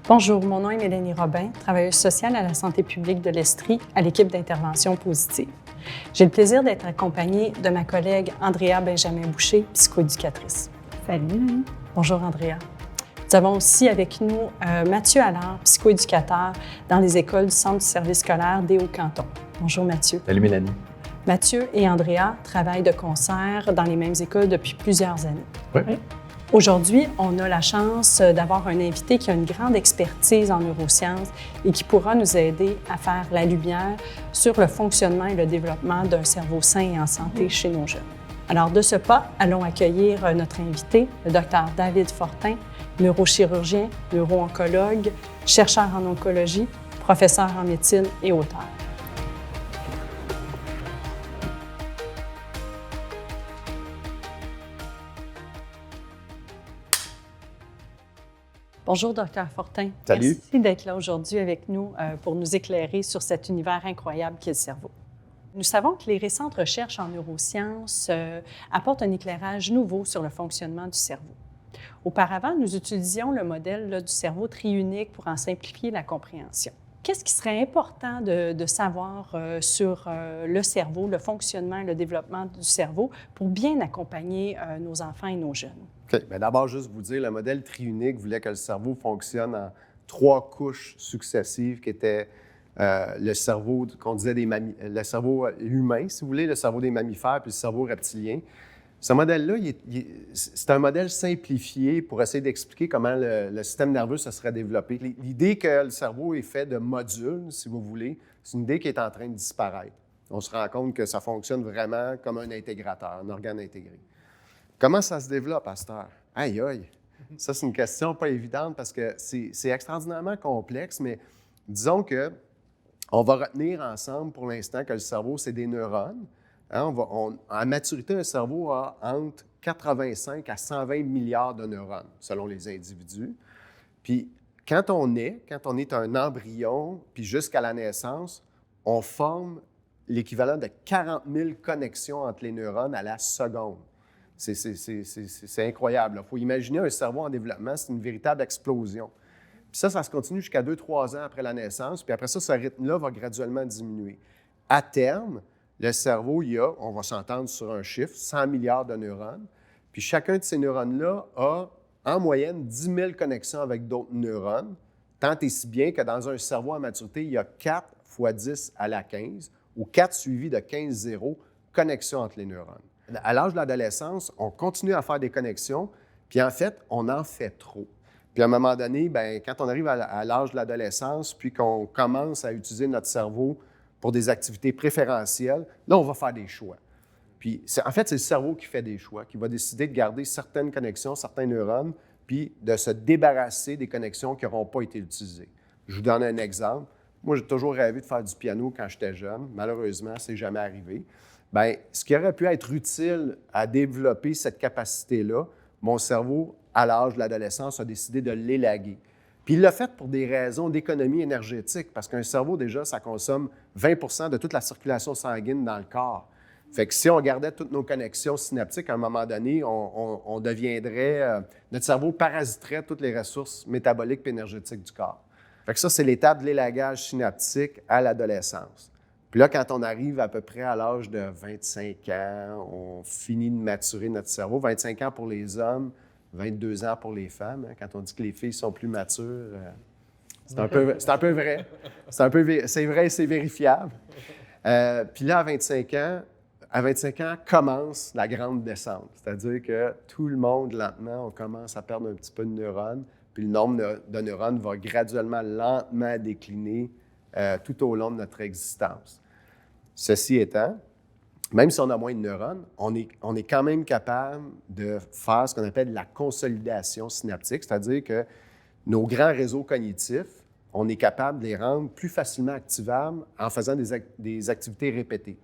Bonjour, mon nom est Mélanie Robin, travailleuse sociale à la santé publique de l'Estrie, à l'équipe d'intervention positive. J'ai le plaisir d'être accompagnée de ma collègue Andrea Benjamin-Boucher, psychoéducatrice. Salut, Mélanie. Bonjour, Andrea. Nous avons aussi avec nous Mathieu Allard, psychoéducateur dans les écoles du Centre du service scolaire des Hauts-Cantons. Bonjour, Mathieu. Salut, Mélanie. Mathieu et Andrea travaillent de concert dans les mêmes écoles depuis plusieurs années. Oui. Aujourd'hui, on a la chance d'avoir un invité qui a une grande expertise en neurosciences et qui pourra nous aider à faire la lumière sur le fonctionnement et le développement d'un cerveau sain et en santé chez nos jeunes. Alors, de ce pas, allons accueillir notre invité, le Dr David Fortin, neurochirurgien, neuro-oncologue, chercheur en oncologie, professeur en médecine et auteur. Bonjour, Dr Fortin. Salut. Merci d'être là aujourd'hui avec nous pour nous éclairer sur cet univers incroyable qu'est le cerveau. Nous savons que les récentes recherches en neurosciences apportent un éclairage nouveau sur le fonctionnement du cerveau. Auparavant, nous utilisions le modèle du cerveau triunique pour en simplifier la compréhension. Qu'est-ce qui serait important de savoir sur le cerveau, le fonctionnement et le développement du cerveau pour bien accompagner nos enfants et nos jeunes? OK. Bien, d'abord, juste vous dire, le modèle triunique voulait que le cerveau fonctionne en 3 couches successives qui étaient le cerveau, qu'on disait le cerveau humain, si vous voulez, le cerveau des mammifères puis le cerveau reptilien. Ce modèle-là, c'est un modèle simplifié pour essayer d'expliquer comment le système nerveux se serait développé. L'idée que le cerveau est fait de modules, si vous voulez, c'est une idée qui est en train de disparaître. On se rend compte que ça fonctionne vraiment comme un intégrateur, un organe intégré. Comment ça se développe à cette heure? Aïe, aïe! Ça, c'est une question pas évidente parce que c'est extraordinairement complexe, mais disons que on va retenir ensemble pour l'instant que le cerveau, c'est des neurones. Hein, à maturité, un cerveau a entre 85 à 120 milliards de neurones, selon les individus. Puis, quand on est un embryon, puis jusqu'à la naissance, on forme l'équivalent de 40 000 connexions entre les neurones à la seconde. C'est incroyable. Il faut imaginer un cerveau en développement, c'est une véritable explosion. Puis ça se continue jusqu'à 2-3 ans après la naissance, puis après ça, ce rythme-là va graduellement diminuer. À terme, le cerveau, on va s'entendre sur un chiffre, 100 milliards de neurones, puis chacun de ces neurones-là a, en moyenne, 10 000 connexions avec d'autres neurones, tant et si bien que dans un cerveau en maturité, il y a 4 fois 10 à la 15, ou 4 suivis de 15 zéros, connexions entre les neurones. À l'âge de l'adolescence, on continue à faire des connexions, puis en fait, on en fait trop. Puis à un moment donné, bien, quand on arrive à l'âge de l'adolescence, puis qu'on commence à utiliser notre cerveau pour des activités préférentielles, là, on va faire des choix. Puis en fait, c'est le cerveau qui fait des choix, qui va décider de garder certaines connexions, certains neurones, puis de se débarrasser des connexions qui n'auront pas été utilisées. Je vous donne un exemple. Moi, j'ai toujours rêvé de faire du piano quand j'étais jeune. Malheureusement, ce n'est jamais arrivé. Bien, ce qui aurait pu être utile à développer cette capacité-là, mon cerveau, à l'âge de l'adolescence, a décidé de l'élaguer. Puis il l'a fait pour des raisons d'économie énergétique, parce qu'un cerveau, déjà, ça consomme 20 % de toute la circulation sanguine dans le corps. Fait que si on gardait toutes nos connexions synaptiques, à un moment donné, on deviendrait... notre cerveau parasiterait toutes les ressources métaboliques et énergétiques du corps. Fait que ça, c'est l'étape de l'élagage synaptique à l'adolescence. Puis là, quand on arrive à peu près à l'âge de 25 ans, on finit de maturer notre cerveau. 25 ans pour les hommes, 22 ans pour les femmes. Hein. Quand on dit que les filles sont plus matures, c'est un peu vrai. C'est vrai et c'est vérifiable. Puis là, à 25 ans, commence la grande descente. C'est-à-dire que tout le monde, lentement, on commence à perdre un petit peu de neurones. Puis le nombre de neurones va graduellement, lentement décliner tout au long de notre existence. Ceci étant, même si on a moins de neurones, on est quand même capable de faire ce qu'on appelle la consolidation synaptique, c'est-à-dire que nos grands réseaux cognitifs, on est capable de les rendre plus facilement activables en faisant des activités répétées.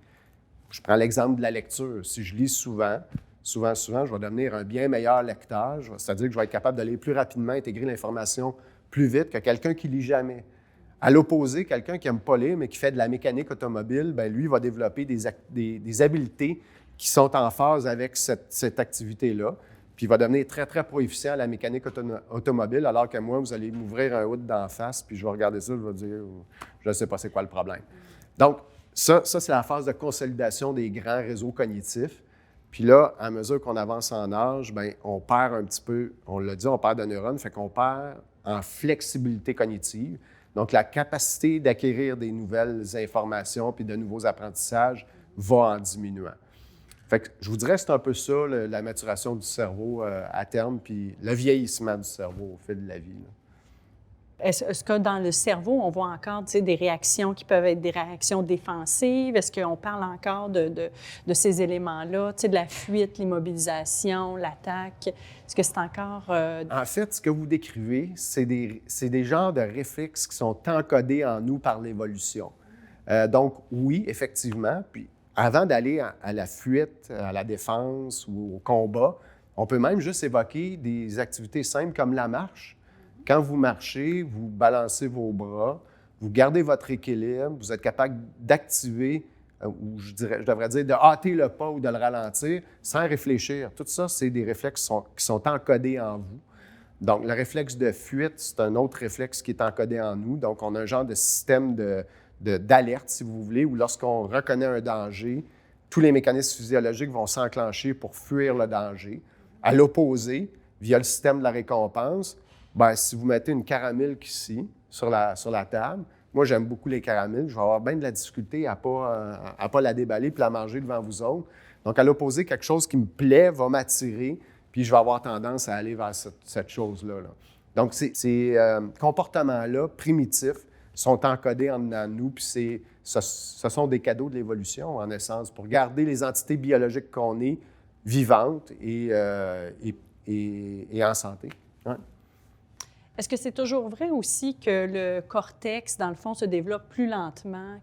Je prends l'exemple de la lecture. Si je lis souvent, je vais devenir un bien meilleur lecteur, c'est-à-dire que je vais être capable d'aller plus rapidement intégrer l'information plus vite que quelqu'un qui ne lit jamais. À l'opposé, quelqu'un qui n'aime pas lire, mais qui fait de la mécanique automobile, bien, lui, va développer des habiletés qui sont en phase avec cette activité-là. puis il va devenir très, très proefficient à la mécanique automobile, alors que moi, vous allez m'ouvrir un hood d'en face, puis je vais regarder ça, je vais dire, je ne sais pas c'est quoi le problème. Donc, ça c'est la phase de consolidation des grands réseaux cognitifs. Puis là, à mesure qu'on avance en âge, bien, on perd un petit peu, on l'a dit, on perd de neurones, fait qu'on perd en flexibilité cognitive. Donc, la capacité d'acquérir des nouvelles informations puis de nouveaux apprentissages va en diminuant. Fait que je vous dirais que c'est un peu ça, la maturation du cerveau à terme, puis le vieillissement du cerveau au fil de la vie, là. Est-ce que dans le cerveau, on voit encore des réactions qui peuvent être des réactions défensives? Est-ce qu'on parle encore de ces éléments-là, de la fuite, l'immobilisation, l'attaque? Est-ce que c'est encore... En fait, ce que vous décrivez, c'est des genres de réflexes qui sont encodés en nous par l'évolution. Donc, oui, effectivement, puis avant d'aller à la fuite, à la défense ou au combat, on peut même juste évoquer des activités simples comme la marche. Quand vous marchez, vous balancez vos bras, vous gardez votre équilibre, vous êtes capable d'activer, ou je devrais dire de hâter le pas ou de le ralentir sans réfléchir. Tout ça, c'est des réflexes qui sont encodés en vous. Donc, le réflexe de fuite, c'est un autre réflexe qui est encodé en nous. Donc, on a un genre de système d'alerte, si vous voulez, où lorsqu'on reconnaît un danger, tous les mécanismes physiologiques vont s'enclencher pour fuir le danger. À l'opposé, via le système de la récompense, bien, si vous mettez une caramilk ici, sur la table, moi, j'aime beaucoup les caramilks, je vais avoir bien de la difficulté à ne pas la déballer puis la manger devant vous autres. Donc, à l'opposé, quelque chose qui me plaît va m'attirer, puis je vais avoir tendance à aller vers cette chose-là, là. Donc, ces comportements-là, primitifs, sont encodés en nous, puis ce sont des cadeaux de l'évolution, en essence, pour garder les entités biologiques qu'on est vivantes et en santé. Ouais. Est-ce que c'est toujours vrai aussi que le cortex, dans le fond, se développe plus lentement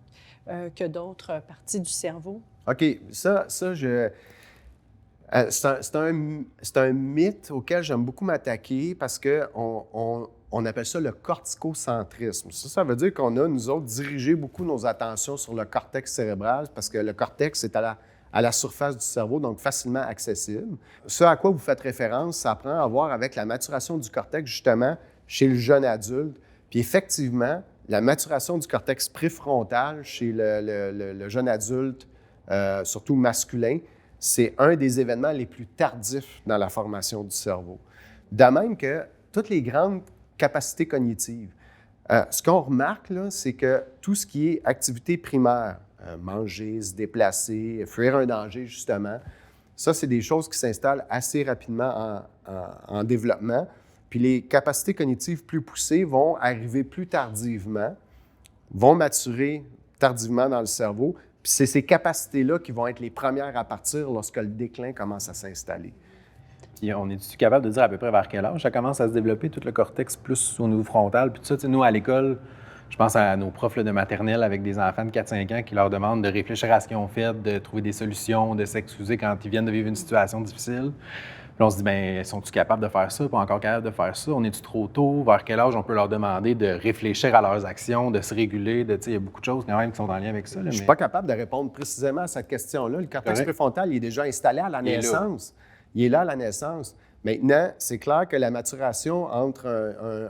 que d'autres parties du cerveau? OK. C'est un mythe auquel j'aime beaucoup m'attaquer parce qu'on appelle ça le corticocentrisme. Ça veut dire qu'on a, nous autres, dirigé beaucoup nos attentions sur le cortex cérébral parce que le cortex est à la surface du cerveau, donc facilement accessible. Ce à quoi vous faites référence, ça prend à voir avec la maturation du cortex, justement, chez le jeune adulte. Puis effectivement, la maturation du cortex préfrontal chez le jeune adulte, surtout masculin, c'est un des événements les plus tardifs dans la formation du cerveau. De même que toutes les grandes capacités cognitives. Ce qu'on remarque, là, c'est que tout ce qui est activité primaire, manger, se déplacer, fuir un danger, justement, ça, c'est des choses qui s'installent assez rapidement en développement. Puis les capacités cognitives plus poussées vont arriver plus tardivement, vont maturer tardivement dans le cerveau. Puis c'est ces capacités-là qui vont être les premières à partir lorsque le déclin commence à s'installer. Puis on est-tu capable de dire à peu près vers quel âge ça commence à se développer, tout le cortex plus au niveau frontal? Puis tout ça, nous, à l'école, je pense à nos profs là, de maternelle avec des enfants de 4-5 ans qui leur demandent de réfléchir à ce qu'ils ont fait, de trouver des solutions, de s'excuser quand ils viennent de vivre une situation difficile. Puis on se dit, bien, sont-ils capables de faire ça, pas encore capables de faire ça? On est-tu trop tôt? Vers quel âge on peut leur demander de réfléchir à leurs actions, de se réguler? Il y a beaucoup de choses quand même qui sont en lien avec ça. Là, je ne suis pas capable de répondre précisément à cette question-là. Le cortex préfrontal, il est déjà installé à la naissance. Il est là à la naissance. Maintenant, c'est clair que la maturation entre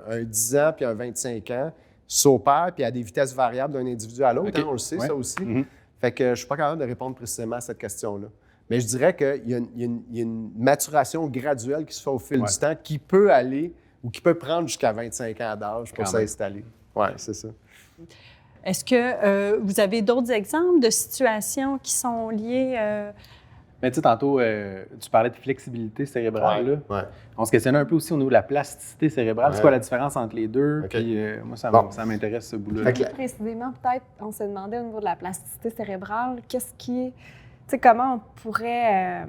un 10 ans et un 25 ans s'opère puis à des vitesses variables d'un individu à l'autre. Okay. Hein, on le sait, ça aussi. Mm-hmm. Fait que je ne suis pas capable de répondre précisément à cette question-là. Mais je dirais qu'il y a une maturation graduelle qui se fait au fil du temps qui peut aller ou qui peut prendre jusqu'à 25 ans d'âge pour s'installer. Oui, c'est ça. Est-ce que vous avez d'autres exemples de situations qui sont liées... Mais tu sais, tantôt, tu parlais de flexibilité cérébrale. Ouais, ouais. On se questionnait un peu aussi au niveau de la plasticité cérébrale. Ouais. C'est quoi la différence entre les deux? Okay. Puis moi, ça m'intéresse, ce bout-là. Précisément, peut-être, on se demandait au niveau de la plasticité cérébrale, qu'est-ce qui est... Tu sais, comment on pourrait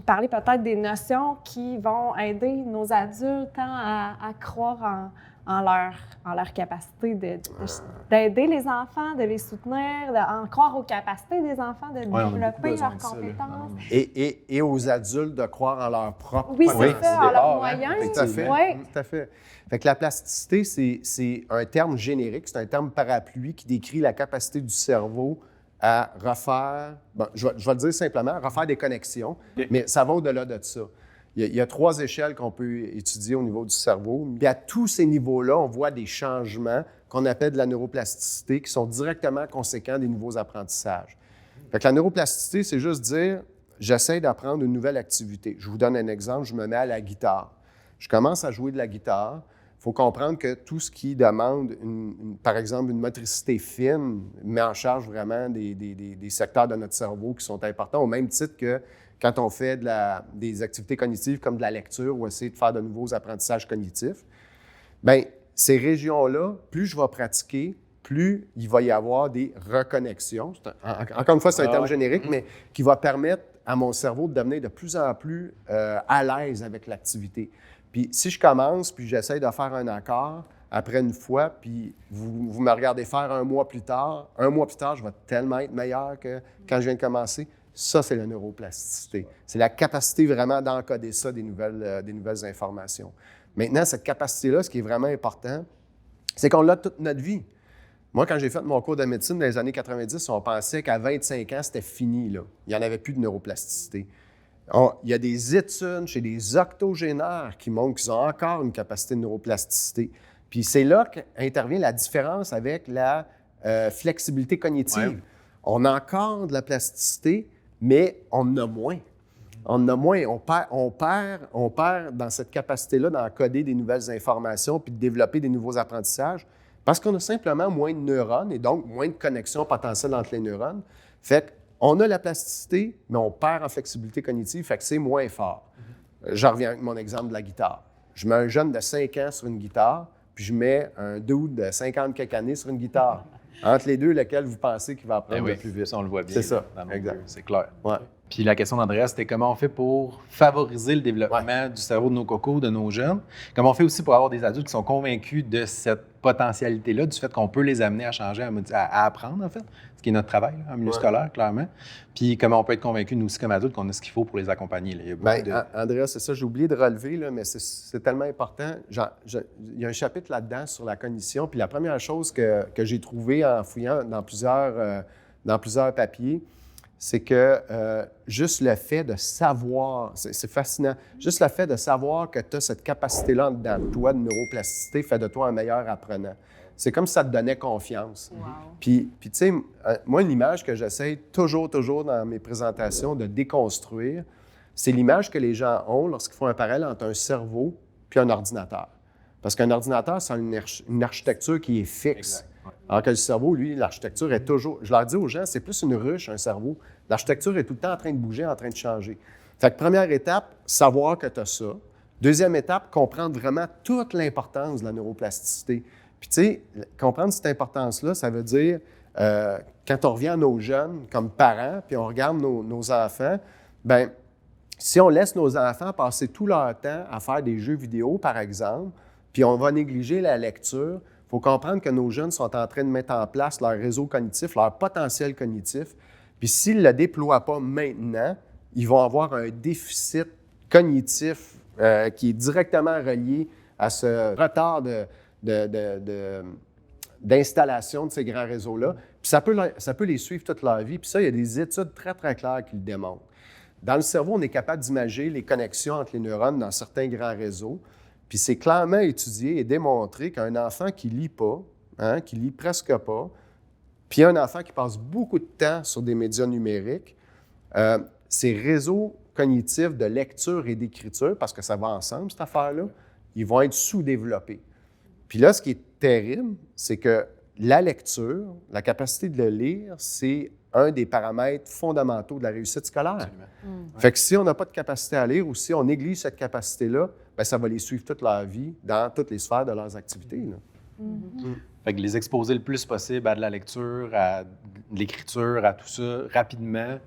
parler peut-être des notions qui vont aider nos adultes à croire en leur capacité d'aider les enfants, de les soutenir, en croire aux capacités des enfants, de développer leurs compétences. Et aux adultes de croire en leur propre potentiel. Oui, c'est ça, en leurs moyens. Tout à fait. Oui. Tout à fait. Fait que la plasticité, c'est un terme générique, c'est un terme parapluie qui décrit la capacité du cerveau à refaire, je vais le dire simplement, refaire des connexions, mais ça va au-delà de ça. Il y a 3 échelles qu'on peut étudier au niveau du cerveau. Puis à tous ces niveaux-là, on voit des changements qu'on appelle de la neuroplasticité qui sont directement conséquents des nouveaux apprentissages. Fait que la neuroplasticité, c'est juste dire, j'essaie d'apprendre une nouvelle activité. Je vous donne un exemple, je me mets à la guitare. Je commence à jouer de la guitare. Il faut comprendre que tout ce qui demande, par exemple, une motricité fine, met en charge vraiment des secteurs de notre cerveau qui sont importants, au même titre que quand on fait des activités cognitives comme de la lecture ou essayer de faire de nouveaux apprentissages cognitifs. Bien, ces régions-là, plus je vais pratiquer, plus il va y avoir des reconnexions. Encore une fois, c'est un terme générique, mais qui va permettre à mon cerveau de devenir de plus en plus à l'aise avec l'activité. Puis si je commence, puis j'essaie de faire un accord, après une fois, puis vous me regardez faire un mois plus tard, je vais tellement être meilleur que quand je viens de commencer. Ça, c'est la neuroplasticité. C'est la capacité vraiment d'encoder ça, des nouvelles informations. Maintenant, cette capacité-là, ce qui est vraiment important, c'est qu'on l'a toute notre vie. Moi, quand j'ai fait mon cours de médecine dans les années 90, on pensait qu'à 25 ans, c'était fini, là. Il n'y en avait plus de neuroplasticité. Il y a des études chez des octogénaires qui montrent qu'ils ont encore une capacité de neuroplasticité. Puis c'est là qu'intervient la différence avec la flexibilité cognitive. Ouais. On a encore de la plasticité, mais on en a moins. On en a moins. On perd dans cette capacité-là d'encoder des nouvelles informations puis de développer des nouveaux apprentissages parce qu'on a simplement moins de neurones et donc moins de connexions potentielles entre les neurones. Fait qu'on a la plasticité, mais on perd en flexibilité cognitive, fait que c'est moins fort. Je reviens avec mon exemple de la guitare. Je mets un jeune de 5 ans sur une guitare, puis je mets un dude de 50 quelques années sur une guitare. Entre les deux, lequel vous pensez qu'il va apprendre le plus vite? Ça, on le voit bien. C'est ça, exact. C'est clair. Ouais. Puis la question d'Andrea, c'était comment on fait pour favoriser le développement du cerveau de nos cocos, de nos jeunes? Comment on fait aussi pour avoir des adultes qui sont convaincus de cette potentialité-là, du fait qu'on peut les amener à changer, à apprendre, en fait, ce qui est notre travail là, en milieu scolaire, clairement. Puis comment on peut être convaincus, nous aussi, comme adultes, qu'on a ce qu'il faut pour les accompagner. Là. Il y a beaucoup Andrea, c'est ça, j'ai oublié de relever, là, mais c'est tellement important. Il y a un chapitre là-dedans sur la cognition. Puis la première chose que j'ai trouvée en fouillant dans plusieurs papiers, c'est que juste le fait de savoir, c'est fascinant, juste le fait de savoir que tu as cette capacité-là dedans de toi, de neuroplasticité, fait de toi un meilleur apprenant. C'est comme si ça te donnait confiance. Wow. Puis tu sais, moi, l'image que j'essaie toujours dans mes présentations de déconstruire, c'est l'image que les gens ont lorsqu'ils font un parallèle entre un cerveau puis un ordinateur. Parce qu'un ordinateur, c'est une architecture qui est fixe. Exact. Alors que le cerveau, lui, l'architecture est toujours... Je leur dis aux gens, c'est plus une ruche, un cerveau. L'architecture est tout le temps en train de bouger, en train de changer. Fait que première étape, savoir que tu as ça. Deuxième étape, comprendre vraiment toute l'importance de la neuroplasticité. Puis tu sais, comprendre cette importance-là, ça veut dire, quand on revient à nos jeunes comme parents, puis on regarde nos enfants, bien, si on laisse nos enfants passer tout leur temps à faire des jeux vidéo, par exemple, puis on va négliger la lecture, il faut comprendre que nos jeunes sont en train de mettre en place leur réseau cognitif, leur potentiel cognitif. Puis s'ils ne le déploient pas maintenant, ils vont avoir un déficit cognitif qui est directement relié à ce retard d'installation de ces grands réseaux-là. Puis ça peut les suivre toute leur vie. Puis ça, il y a des études très, très claires qui le démontrent. Dans le cerveau, on est capable d'imager les connexions entre les neurones dans certains grands réseaux. Puis c'est clairement étudié et démontré qu'un enfant qui ne lit pas, qui lit presque pas, puis un enfant qui passe beaucoup de temps sur des médias numériques, ces réseaux cognitifs de lecture et d'écriture, parce que ça va ensemble, cette affaire-là, ils vont être sous-développés. Puis là, ce qui est terrible, c'est que la lecture, la capacité de le lire, c'est un des paramètres fondamentaux de la réussite scolaire. Fait que si on n'a pas de capacité à lire ou si on néglige cette capacité-là, bien, ça va les suivre toute leur vie dans toutes les sphères de leurs activités. Là. Fait que les exposer le plus possible à de la lecture, à de l'écriture, à tout ça, rapidement,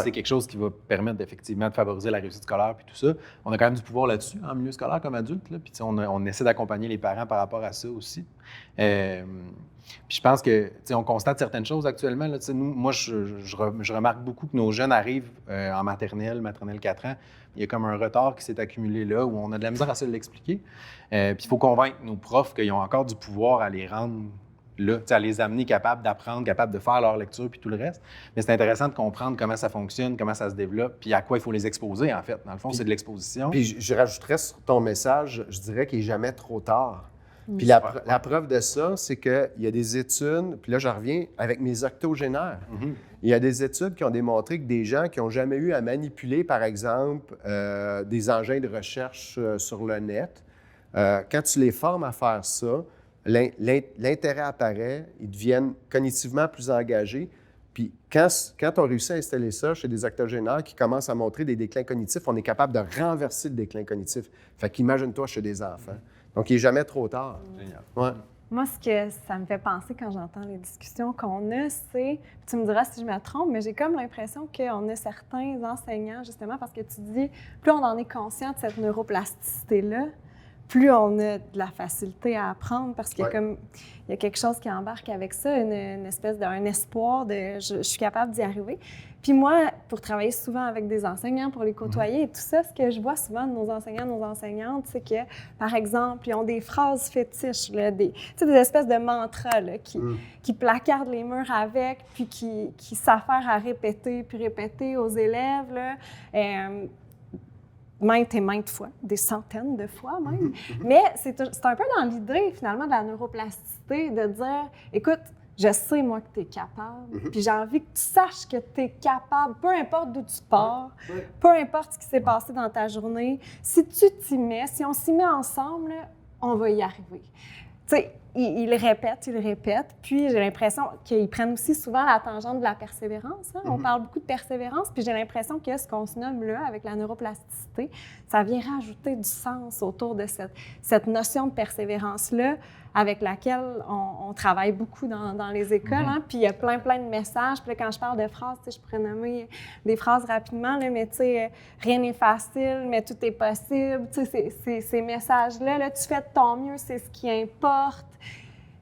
c'est quelque chose qui va permettre effectivement de favoriser la réussite scolaire puis tout ça. On a quand même du pouvoir là-dessus en milieu scolaire comme adulte. Là, puis on essaie d'accompagner les parents par rapport à ça aussi. Puis je pense que on constate certaines choses actuellement. Là, moi, je remarque beaucoup que nos jeunes arrivent en maternelle 4 ans. Il y a comme un retard qui s'est accumulé là où on a de la misère à se l'expliquer. Puis il faut convaincre nos profs qu'ils ont encore du pouvoir à les rendre là, à les amener capables d'apprendre, capables de faire leur lecture puis tout le reste. Mais c'est intéressant de comprendre comment ça fonctionne, comment ça se développe, puis à quoi il faut les exposer, en fait. Dans le fond, c'est de l'exposition. Puis je rajouterais sur ton message, je dirais qu'il n'est jamais trop tard. Puis la preuve de ça, c'est qu'il y a des études, puis là, je reviens avec mes octogénaires. Il y a des études qui ont démontré que des gens qui n'ont jamais eu à manipuler, par exemple, des engins de recherche sur le net, quand tu les formes à faire ça, l'intérêt apparaît, ils deviennent cognitivement plus engagés. Puis quand on réussit à installer ça chez des octogénaires qui commencent à montrer des déclins cognitifs, on est capable de renverser le déclin cognitif. Fait qu'imagine-toi chez des enfants. Donc, il n'est jamais trop tard. Génial. Ouais. Moi, ce que ça me fait penser quand j'entends les discussions qu'on a, c'est, tu me diras si je me trompe, mais j'ai comme l'impression qu'on a certains enseignants, justement, parce que tu dis, plus on en est conscient de cette neuroplasticité-là, plus on a de la facilité à apprendre parce qu'il y a comme il y a quelque chose qui embarque avec ça, une espèce d'un espoir de je suis capable d'y arriver. Puis moi, pour travailler souvent avec des enseignants, pour les côtoyer et tout ça, ce que je vois souvent de nos enseignants, nos enseignantes, c'est que, par exemple, ils ont des phrases fétiches, là, des espèces de mantras là, qui placardent les murs avec, puis qui s'affairent à répéter, puis répéter aux élèves. Là. Maintes et maintes fois, des centaines de fois même. Mais c'est un peu dans l'idée, finalement, de la neuroplasticité, de dire, écoute, je sais, moi, que tu es capable, puis j'ai envie que tu saches que tu es capable, peu importe d'où tu pars, peu importe ce qui s'est passé dans ta journée, si tu t'y mets, si on s'y met ensemble, là, on va y arriver. Tu sais, ils répètent, puis j'ai l'impression qu'ils prennent aussi souvent la tangente de la persévérance. Hein? On parle beaucoup de persévérance, puis j'ai l'impression que ce qu'on se nomme là, avec la neuroplasticité, ça vient rajouter du sens autour de cette notion de persévérance-là, avec laquelle on travaille beaucoup dans les écoles. Hein? Puis il y a plein de messages. Puis là, quand je parle de phrases, je pourrais nommer des phrases rapidement, là, mais tu sais, rien n'est facile, mais tout est possible. Tu sais, ces messages-là, là, tu fais de ton mieux, c'est ce qui importe.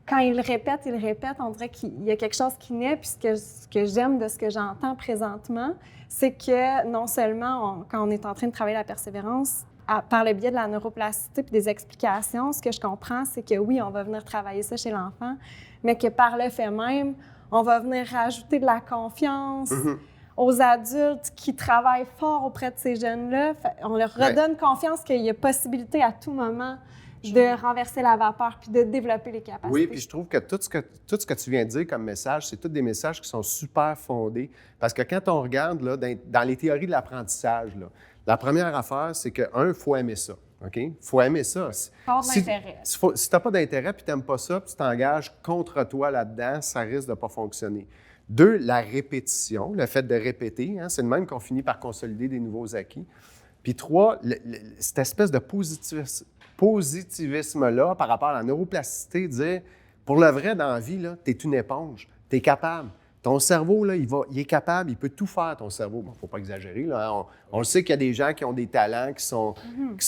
Quand ils le répètent, on dirait qu'il y a quelque chose qui naît. Puis ce que j'aime de ce que j'entends présentement, c'est que non seulement, quand on est en train de travailler la persévérance, par le biais de la neuroplasticité et des explications, ce que je comprends, c'est que oui, on va venir travailler ça chez l'enfant, mais que par le fait même, on va venir rajouter de la confiance aux adultes qui travaillent fort auprès de ces jeunes-là. On leur redonne confiance qu'il y a possibilité à tout moment de renverser la vapeur puis de développer les capacités. Oui, puis je trouve que tout ce que tu viens de dire comme message, c'est tous des messages qui sont super fondés. Parce que quand on regarde là, dans les théories de l'apprentissage, là, la première affaire, c'est que, il faut aimer ça. OK? Il faut aimer ça. Pas d'intérêt. Si tu n'as pas d'intérêt puis tu n'aimes pas ça, puis tu t'engages contre toi là-dedans, ça risque de ne pas fonctionner. 2, la répétition, le fait de répéter. Hein, c'est le même qu'on finit par consolider des nouveaux acquis. Puis 3, cette espèce de positivisme-là par rapport à la neuroplasticité, dire, pour le vrai, dans la vie, tu es une éponge, tu es capable. Ton cerveau, là, il est capable, il peut tout faire, ton cerveau. Bon, il ne faut pas exagérer. Là. On le sait qu'il y a des gens qui ont des talents qui sont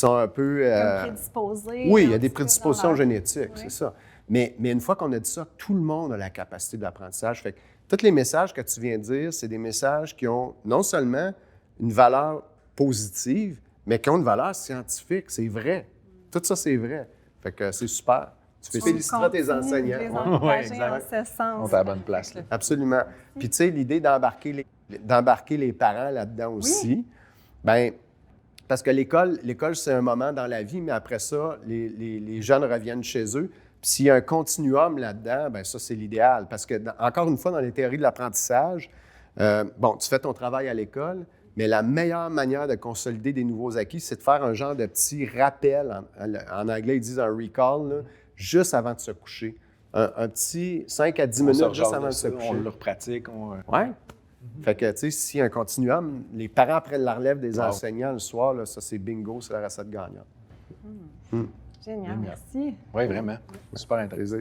un peu... prédisposés. Oui, il y a des prédispositions génétiques, c'est ça. Mais une fois qu'on a dit ça, tout le monde a la capacité d'apprentissage. Fait que tous les messages que tu viens de dire, c'est des messages qui ont non seulement une valeur positive, mais qui ont une valeur scientifique. C'est vrai. Tout ça, c'est vrai. Fait que c'est super. Tu féliciteras tes enseignants. Oui, exact. En ce sens. On est à la bonne place. Là. Absolument. Puis tu sais, l'idée d'embarquer les parents là-dedans aussi, bien, parce que l'école, c'est un moment dans la vie, mais après ça, les jeunes reviennent chez eux. Puis s'il y a un continuum là-dedans, bien ça, c'est l'idéal. Parce que, encore une fois, dans les théories de l'apprentissage, tu fais ton travail à l'école, mais la meilleure manière de consolider des nouveaux acquis, c'est de faire un genre de petit rappel, en anglais, ils disent un recall, là, juste avant de se coucher. Un petit 5 à 10 minutes juste avant de se coucher. On le repratique. Oui. Fait que, tu sais, s'il y a un continuum, les parents prennent la relève des enseignants le soir, là, ça, c'est bingo, c'est la recette gagnante. Génial, merci. Oui, vraiment. Super intéressant.